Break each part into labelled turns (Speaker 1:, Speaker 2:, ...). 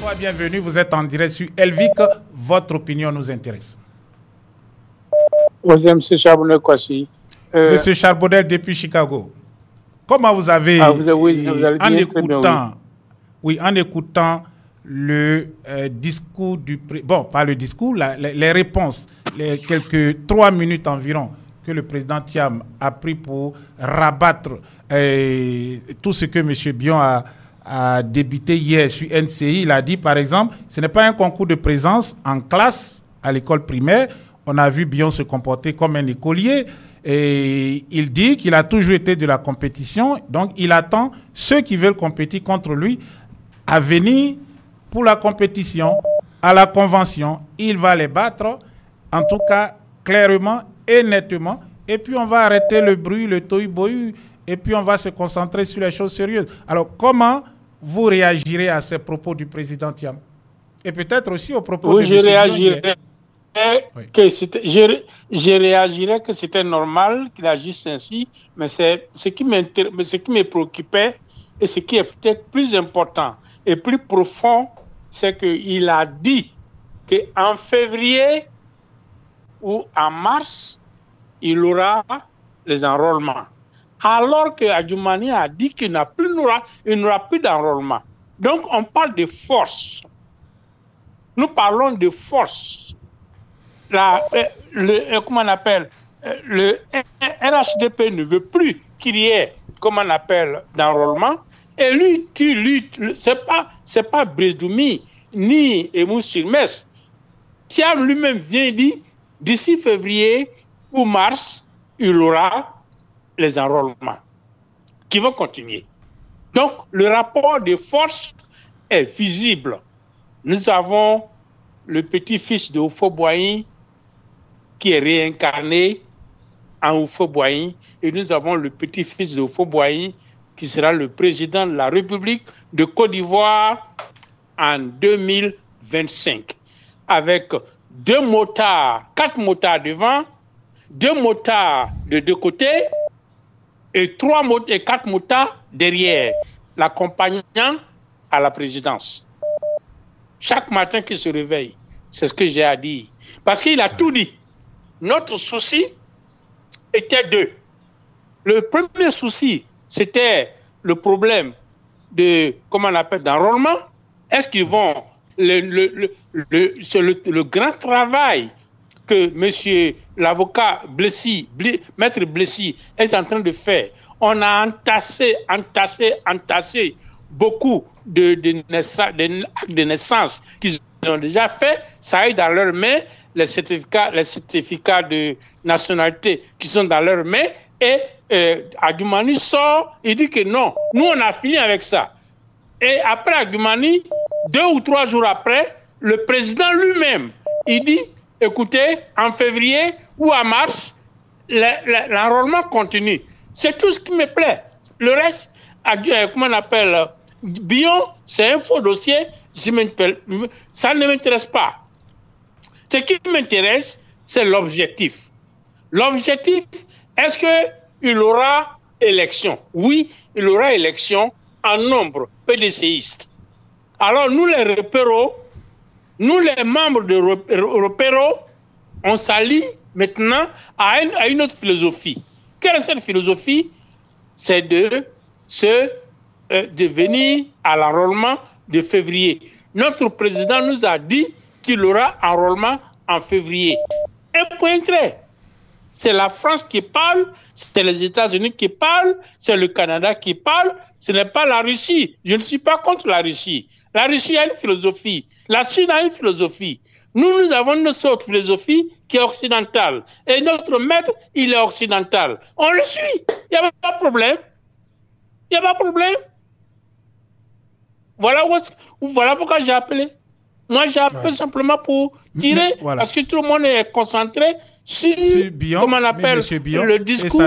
Speaker 1: Bonsoir, bienvenue. Vous êtes en direct sur Elvic. Votre opinion nous intéresse.
Speaker 2: Bonjour, M. Charbonnet Kwasi.
Speaker 1: Monsieur Charbonnet depuis Chicago. Comment vous avez, en écoutant le discours du président, bon, pas le discours, les réponses, les quelques 3 minutes environ que le président Thiam a pris pour rabattre tout ce que M. Bion a débité hier sur NCI. Il a dit, par exemple, ce n'est pas un concours de présence en classe à l'école primaire. On a vu Bion se comporter comme un écolier. Et il dit qu'il a toujours été de la compétition. Donc, il attend ceux qui veulent compétir contre lui à venir pour la compétition, à la convention. Il va les battre, en tout cas, clairement et nettement. Et puis, on va arrêter le bruit, le tohu-bohu. Et puis, on va se concentrer sur les choses sérieuses. Alors, comment vous réagirez à ces propos du président Thiam? Et peut-être aussi aux propos de
Speaker 2: je réagirais. Je réagirais que c'était normal qu'il agisse ainsi, mais ce qui me préoccupait et ce qui est peut-être plus important et plus profond, c'est qu'il a dit qu'en février ou en mars, il aura les enrôlements. Alors que Adjoumani a dit qu'il n'aura plus d'enrôlement. Donc on parle de force. Nous parlons de force. Comment on appelle, le RHDP ne veut plus qu'il y ait, comment on appelle, d'enrôlement. Et lui, c'est pas Bresdoumi ni Emous Silmes. Thiam lui-même vient dire, d'ici février ou mars, il aura les enrôlements qui vont continuer. Donc, le rapport de force est visible. Nous avons le petit-fils de Oufo-Boigny qui est réincarné en Oufo-Boigny, et nous avons le petit-fils de Oufo-Boigny qui sera le président de la République de Côte d'Ivoire en 2025, avec 4 motards devant, 2 motards de 2 côtés et 4 motards derrière, l'accompagnant à la présidence. Chaque matin qu'il se réveille, c'est ce que j'ai à dire. Parce qu'il a tout dit. Notre souci était 2. Le premier souci, c'était le problème de, comment on appelle, d'enrôlement. Est-ce qu'ils vont... le grand travail que monsieur l'avocat maître Blessy est en train de faire. On a entassé beaucoup de naissance qu'ils ont déjà fait. Ça a eu dans leurs mains les certificats de nationalité qui sont dans leurs mains. Et Adjoumani sort, il dit que non, nous on a fini avec ça. Et après Adjoumani, 2 ou 3 jours après, le président lui-même, il dit, écoutez, en février ou en mars, l'enrôlement continue. C'est tout ce qui me plaît. Le reste, comment on appelle, Bion, c'est un faux dossier, ça ne m'intéresse pas. Ce qui m'intéresse, c'est l'objectif. L'objectif, est-ce qu'il aura élection? Oui, il aura élection en nombre PDCistes. Alors nous les repérons, nous les membres de repérons, on s'allie maintenant à une autre philosophie. Quelle est cette philosophie? C'est de venir à l'enrôlement de février. Notre président nous a dit qu'il aura enrôlement en février. Un point trait. C'est la France qui parle, c'est les États-Unis qui parlent, c'est le Canada qui parle, ce n'est pas la Russie. Je ne suis pas contre la Russie. La Russie a une philosophie. La Chine a une philosophie. Nous avons notre autre philosophie qui est occidentale. Et notre maître, il est occidental. On le suit. Il n'y a pas de problème. Il n'y a pas de problème. Voilà pourquoi j'ai appelé. Moi, j'ai appelé simplement pour tirer, parce que tout le monde est concentré sur, comment on appelle, le discours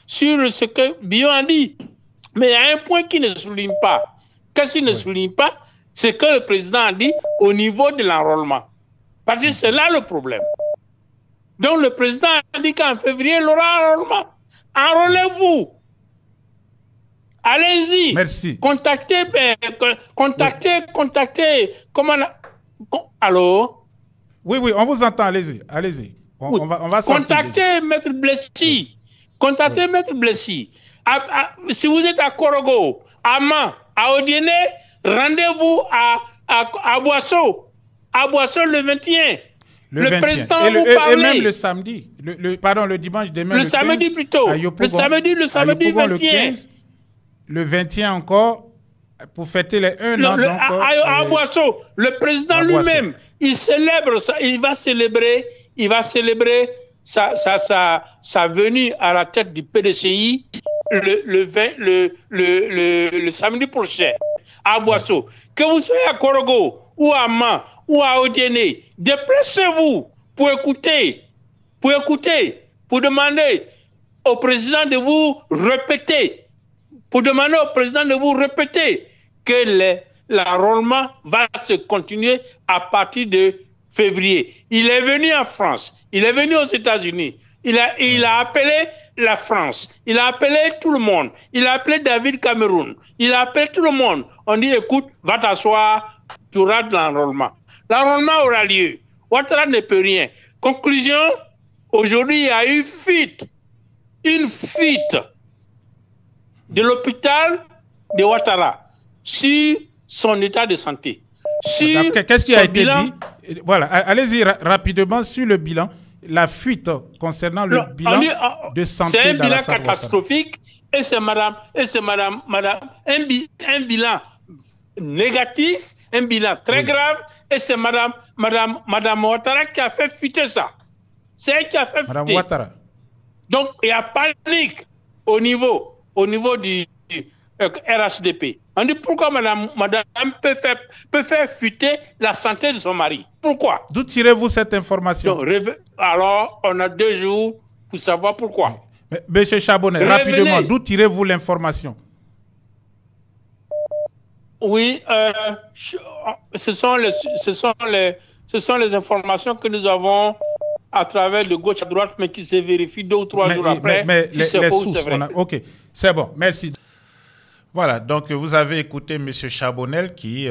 Speaker 2: sur ce que Bion a dit. Mais il y a un point qui ne souligne pas. Qu'est-ce qu'il ne souligne pas? C'est que le président a dit au niveau de l'enrôlement. Parce que c'est là le problème. Donc le président a dit qu'en février, il aura enrôlement. Enrôlez-vous. Allez-y.
Speaker 1: Merci.
Speaker 2: Contactez. Comment allô?
Speaker 1: Oui, on vous entend. Allez-y. Allez-y. On va sortir.
Speaker 2: Contactez Maître Blessy. Contactez Maître Blessy. Si vous êtes à Korogo, à Man, à Odiene, rendez-vous à Boisseau. À Boisseau le 21. Le 21. Président vous parle.
Speaker 1: Et même le samedi. Le dimanche demain.
Speaker 2: Le samedi 15, plutôt. Le samedi 21.
Speaker 1: Le 21 encore, pour fêter les 1 an.
Speaker 2: À Boisseau, le président lui-même, il célèbre ça. Il va célébrer sa venue à la tête du PDCI le samedi prochain à Boisseau. Que vous soyez à Korogo ou à Man ou à Odiene, déplacez-vous pour écouter, pour demander au président de vous répéter, que l'enrôlement va se continuer à partir de février. Il est venu en France, il est venu aux États-Unis, il a appelé la France, il a appelé tout le monde, il a appelé David Cameroun, il a appelé tout le monde. On dit, écoute, va t'asseoir, tu auras de l'enrôlement. L'enrôlement aura lieu. Ouattara ne peut rien. Conclusion, aujourd'hui, il y a eu une fuite de l'hôpital de Ouattara sur son état de santé.
Speaker 1: Qu'est-ce qui a été dit? Voilà, allez-y rapidement sur le bilan. La fuite concernant le bilan de santé.
Speaker 2: C'est un bilan catastrophique et c'est un bilan négatif, un bilan très grave, et c'est madame Ouattara qui a fait fuiter ça. C'est elle qui a fait fuiter.
Speaker 1: Madame Ouattara.
Speaker 2: Donc il y a panique au niveau du RHDP. On dit pourquoi madame peut faire fuiter la santé de son mari. Pourquoi?
Speaker 1: D'où tirez-vous cette information?
Speaker 2: Donc, alors, on a 2 jours pour savoir pourquoi.
Speaker 1: Monsieur Chabonnet, rapidement, d'où tirez-vous l'information?
Speaker 2: Oui, ce sont les informations que nous avons à travers de gauche à droite, mais qui se vérifient 2 ou 3 jours après.
Speaker 1: Mais les sources, ok, c'est bon, merci. Voilà, donc vous avez écouté M. Chabonnet qui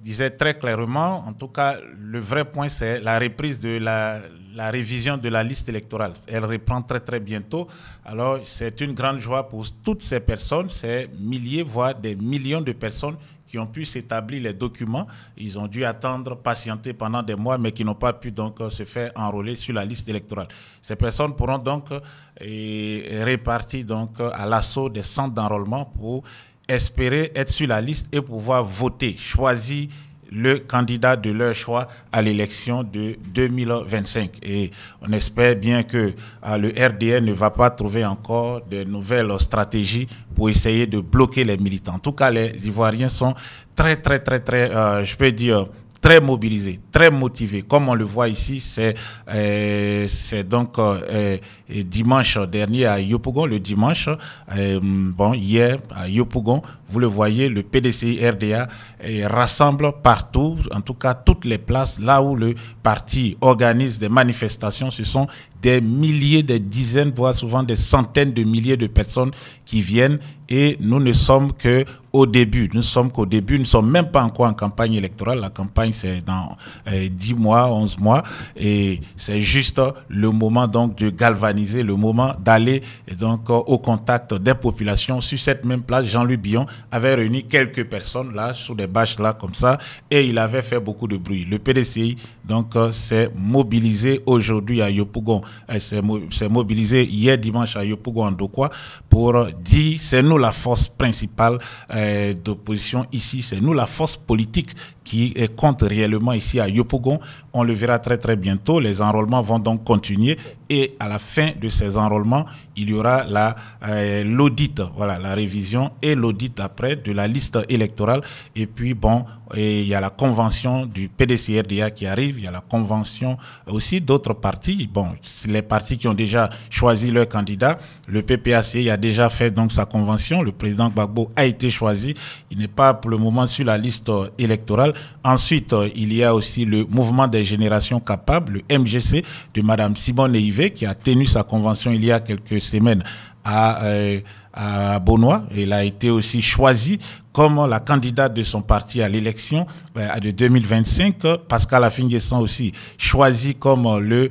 Speaker 1: disait très clairement, en tout cas, le vrai point, c'est la reprise de la révision de la liste électorale. Elle reprend très, très bientôt. Alors, c'est une grande joie pour toutes ces personnes, ces milliers, voire des millions de personnes qui ont pu s'établir les documents. Ils ont dû attendre, patienter pendant des mois, mais qui n'ont pas pu donc se faire enrôler sur la liste électorale. Ces personnes pourront donc répartir donc à l'assaut des centres d'enrôlement pour espérer être sur la liste et pouvoir voter, choisir le candidat de leur choix à l'élection de 2025. Et on espère bien que le RDR ne va pas trouver encore de nouvelles stratégies pour essayer de bloquer les militants. En tout cas, les Ivoiriens sont très, je peux dire, très mobilisés, très motivés. Comme on le voit ici, c'est donc dimanche dernier à Yopougon, le dimanche, hier à Yopougon, vous le voyez, le PDCI RDA rassemble partout, en tout cas toutes les places, là où le parti organise des manifestations. Ce sont des milliers, des dizaines, voire souvent des centaines de milliers de personnes qui viennent, et nous ne sommes qu'au début. Nous ne sommes même pas encore en campagne électorale. La campagne, c'est dans 10 mois, 11 mois, et c'est juste le moment donc de galvaniser, le moment d'aller donc au contact des populations. Sur cette même place, Jean-Louis Billon avait réuni quelques personnes là, sous des bâches là, comme ça, et il avait fait beaucoup de bruit. Le PDCI donc s'est mobilisé aujourd'hui à Yopougon. S'est mobilisé hier dimanche à Yopougon en Dokwa pour dire c'est nous la force principale d'opposition ici, c'est nous la force politique qui compte réellement ici à Yopougon. On le verra très très bientôt. Les enrôlements vont donc continuer et à la fin de ces enrôlements, il y aura l'audit, voilà, la révision et l'audit après de la liste électorale. Et puis bon, il y a la convention du PDCRDA qui arrive, il y a la convention aussi d'autres partis. Bon, les partis qui ont déjà choisi leur candidat, le PPAC a déjà fait donc sa convention, le président Gbagbo a été choisi, il n'est pas pour le moment sur la liste électorale. Ensuite, il y a aussi le mouvement des générations capables, le MGC de Mme Simone Eivé, qui a tenu sa convention il y a quelques semaines à Bonois. Il a été aussi choisi comme la candidate de son parti à l'élection de 2025. Pascal Affi-N'Guessan aussi choisi comme le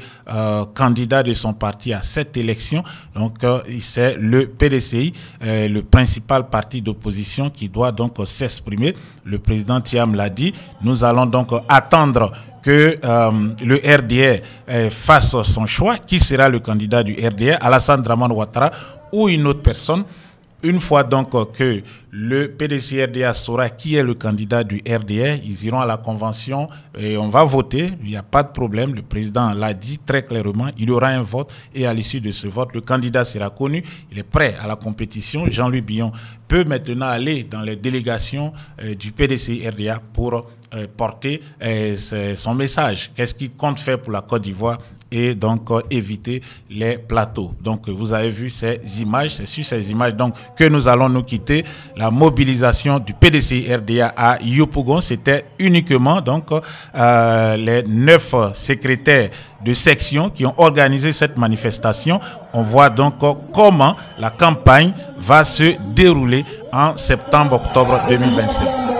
Speaker 1: candidat de son parti à cette élection. Donc, c'est le PDCI, le principal parti d'opposition qui doit donc s'exprimer. Le président Thiam l'a dit. Nous allons donc attendre que le RDR fasse son choix. Qui sera le candidat du RDR? Alassane Dramane Ouattara ou une autre personne? Une fois donc que le PDC-RDA saura qui est le candidat du RDR, ils iront à la convention et on va voter. Il n'y a pas de problème. Le président l'a dit très clairement. Il y aura un vote et à l'issue de ce vote, le candidat sera connu. Il est prêt à la compétition. Jean-Louis Billon peut maintenant aller dans les délégations du PDC-RDA pour porter son message. Qu'est-ce qu'il compte faire pour la Côte d'Ivoire et donc éviter les plateaux. Donc vous avez vu ces images, c'est sur ces images donc que nous allons nous quitter. La mobilisation du PDC-RDA à Yopougon, c'était uniquement donc les 9 secrétaires de section qui ont organisé cette manifestation. On voit donc comment la campagne va se dérouler en septembre-octobre 2025.